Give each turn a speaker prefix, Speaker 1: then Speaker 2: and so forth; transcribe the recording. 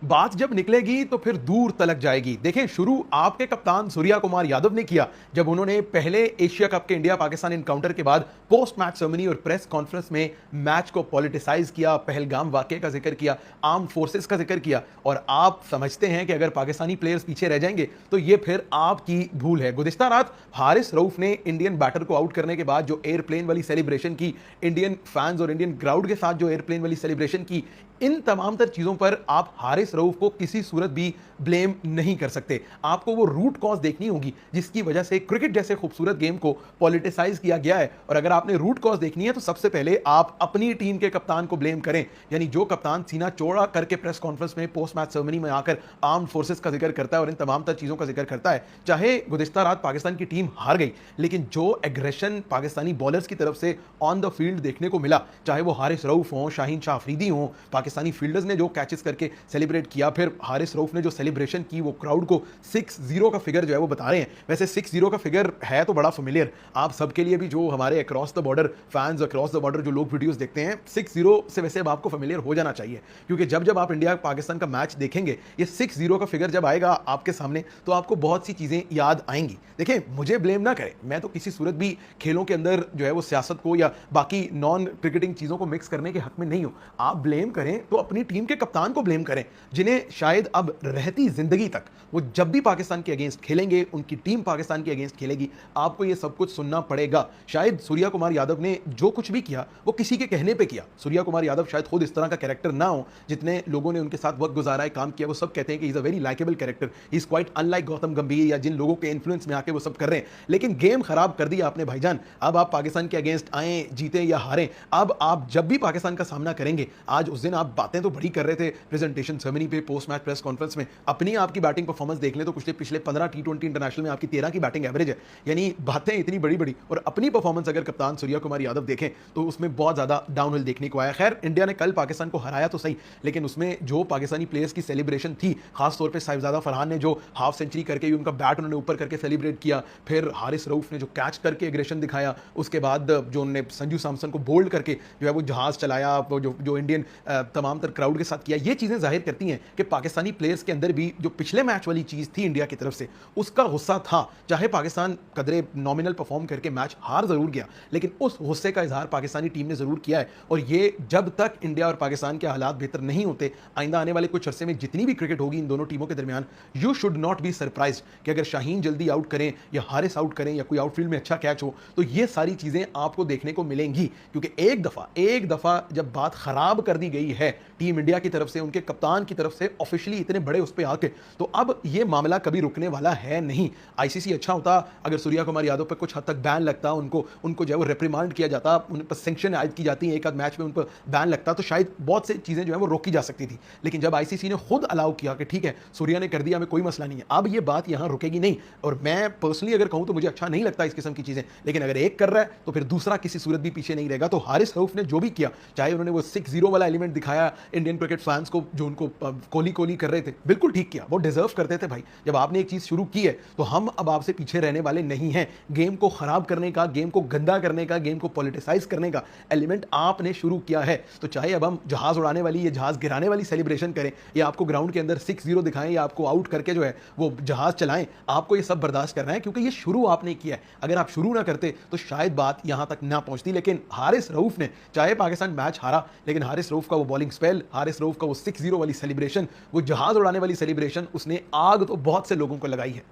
Speaker 1: बात जब निकलेगी तो फिर दूर तलक जाएगी। देखें, शुरू आपके कप्तान सूर्या कुमार यादव ने किया जब उन्होंने पहले एशिया कप के इंडिया पाकिस्तान एनकाउंटर के बाद पोस्ट मैच सेरेमनी और प्रेस कॉन्फ्रेंस में मैच को पॉलिटिसाइज किया, पहलगाम वाकये का जिक्र किया, आर्म्ड फोर्सेस का जिक्र किया। और आप समझते हैं कि अगर पाकिस्तानी प्लेयर्स पीछे रह जाएंगे तो ये फिर आपकी भूल है। गुज़िश्ता रात हारिस रऊफ ने इंडियन बैटर को आउट करने के बाद जो एयरप्लेन वाली सेलिब्रेशन की, इंडियन फैंस और इंडियन क्राउड के साथ जो एयरप्लेन वाली सेलिब्रेशन की, इन तमाम तर चीजों पर आप हारिस रऊफ को किसी सूरत भी ब्लेम नहीं कर सकते। आपको वो रूट कॉज देखनी होगी जिसकी वजह से क्रिकेट जैसे खूबसूरत गेम को पॉलिटिसाइज किया गया है। और अगर आपने रूट कॉज देखनी है तो सबसे पहले आप अपनी टीम के कप्तान को ब्लेम करें, यानी जो कप्तान सीना चौड़ा करके प्रेस कॉन्फ्रेंस में पोस्ट मैच सेरेमनी में आकर आर्म्ड फोर्सेस का जिक्र करता है और इन तमाम तर चीजों का जिक्र करता है। चाहे गुज़िश्ता रात पाकिस्तान की टीम हार गई, लेकिन जो एग्रेशन पाकिस्तानी बॉलर्स की तरफ से ऑन द फील्ड देखने को मिला, चाहे वो हारिस रऊफ हो, शाहीन शाह अफरीदी हो, पाकिस्तानी फील्डर्स ने जो कैचेस करके सेलिब्रेट किया, फिर हारिस रऊफ ने जो सेलिब्रेशन की, वो क्राउड को 6-0 का फिगर जो है वो बता रहे हैं। वैसे 6-0 का फिगर है तो बड़ा फेमिलियर आप सबके लिए भी, जो हमारे across the border fans, across the border जो लोग वीडियोस देखते हैं, 6-0 से वैसे अब आपको फेमिलियर हो जाना चाहिए, क्योंकि जब जब आप इंडिया पाकिस्तान का मैच देखेंगे, ये 6-0 का फिगर जब आएगा आपके सामने तो आपको बहुत सी चीजें याद आएंगी। देखें, मुझे ब्लेम ना करें, मैं तो किसी सूरत भी खेलों के अंदर जो है वो सियासत को या बाकी नॉन क्रिकेटिंग चीजों को मिक्स करने के हक में नहीं हूं। आप ब्लेम करें तो अपनी टीम के कप्तान को ब्लेम करें, जिन्हें शायद अब रहती जिंदगी तक वो जब भी पाकिस्तान के अगेंस्ट खेलेंगे, उनकी टीम पाकिस्तान के अगेंस्ट खेलेगी, आपको ये सब कुछ सुनना पड़ेगा। शायद सूर्या कुमार यादव ने जो कुछ भी किया वो किसी के कहने पे किया। सूर्या कुमार यादव शायद खुद इस तरह का कैरेक्टर ना हो, जितने लोगों ने उनके साथ वक्त गुजारा है, काम किया, वो सब कहते हैं कि is a very likeable character, he is quite unlike Gautam गंभीर या जिन लोगों के इन्फ्लुएंस में आके वो सब कर रहे हैं। लेकिन गेम खराब कर दिया आपने भाईजान। अब आप पाकिस्तान के अगेंस्ट आए, जीते या हारें, अब आप जब भी पाकिस्तान का सामना करेंगे, आज उस दिन आप बातें तो बड़ी कर रहे थे प्रेजेंटेशन सेरेमनी पे, पोस्ट मैच प्रेस कॉन्फ्रेंस में, अपनी आपकी बैटिंग परफॉर्मेंस देख लें तो पिछले 15 टी20 इंटरनेशनल में आपकी 13 की बैटिंग एवरेज है, यानी बातें इतनी बड़ी बड़ी, और अपनी परफॉर्मेंस अगर कप्तान सूर्या कुमार यादव देखें तो उसमें बहुत ज्यादा डाउनहिल देखने को आया। खैर, इंडिया ने कल पाकिस्तान को हराया तो सही, लेकिन उसमें जो पाकिस्तानी प्लेयर्स की सेलिब्रेशन थी, खासतौर पर साहिबजादा फरहान ने जो हाफ सेंचुरी करके उनका बैट उन्होंने ऊपर करके सेलिब्रेट किया, फिर हारिस रऊफ ने जो कैच करके एग्रेशन दिखाया, उसके बाद जो उन्होंने संजू सैमसन को बोल्ड करके जो है वो जहाज चलाया, जो इंडियन तमाम तर क्राउड के साथ किया, ये चीजें जाहिर करती हैं कि पाकिस्तानी प्लेयर्स के अंदर भी जो पिछले मैच वाली चीज थी इंडिया की तरफ से, उसका गुस्सा था। चाहे पाकिस्तान कदरे नॉमिनल परफॉर्म करके मैच हार जरूर गया, लेकिन उस गुस्से का इजहार पाकिस्तानी टीम ने जरूर किया है। और ये जब तक इंडिया और पाकिस्तान के हालात बेहतर नहीं होते, आइंदा आने वाले कुछ अरसे में जितनी भी क्रिकेट होगी इन दोनों टीमों के दरमियान, you should not be surprised कि अगर शाहीन जल्दी आउट करें या हारिस आउट करें या कोई आउटफील्ड में अच्छा कैच हो, तो ये सारी चीजें आपको देखने को मिलेंगी। क्योंकि एक दफा जब बात खराब कर दी गई है टीम इंडिया की तरफ से, उनके कप्तान की तरफ से ऑफिशियली इतने बड़े उस पे आके, तो अब ये मामला कभी रुकने वाला है नहीं। आईसीसी अच्छा होता अगर सूर्या कुमार यादव पर कुछ हद तक बैन लगता, उनको जो है वो रिप्रिमांड किया जाता, उन पर सैंक्शन आयद की जाती है, एक आध मैच में उन पर बैन लगता, तो शायद बहुत से चीजें जो है वो रोकी जा सकती थी। लेकिन जब आईसीसी ने खुद अलाउ किया कि ठीक है सूर्या ने कर दिया, हमें कोई मसला नहीं है, अब ये बात यहां रुकेगी नहीं। और मैं पर्सनली अगर कहूं तो मुझे अच्छा नहीं लगता इस किस्म की चीजें, लेकिन अगर एक कर रहा है तो फिर दूसरा किसी सूरत भी पीछे नहीं रहेगा। तो हारिस रऊफ ने जो भी किया, चाहे उन्होंने वो 6-0 वाला एलिमेंट दिखाया इंडियन क्रिकेट फैंस को, जो उनको कोहली कोहली कर रहे थे, बिल्कुल ठीक किया, वो डिजर्व करते थे भाई। जब आपने एक चीज शुरू की है तो हम अब आपसे पीछे रहने वाले नहीं हैं। गेम को खराब करने का, गेम को गंदा करने का, गेम को पॉलिटिसाइज करने का एलिमेंट आपने शुरू किया है, तो चाहे अब हम जहाज उड़ाने वाली या जहाज गिराने वाली सेलिब्रेशन करें, या आपको ग्राउंड के अंदर 6-0 दिखाएं, या आपको आउट करके जो है वो जहाज चलाएं, आपको ये सब बर्दाश्त करना है, क्योंकि ये शुरू आपने किया है। अगर आप शुरू ना करते तो शायद बात यहां तक ना पहुंचती। लेकिन हारिस रऊफ ने, चाहे पाकिस्तान मैच हारा, लेकिन हारिस रऊफ का वो बॉलिंग स्पेल, हारिस रऊफ का वो 6-0 वाली सेलिब्रेशन, वो जहाज उड़ाने वाली सेलिब्रेशन, उसने आग तो बहुत से लोगों को लगाई है।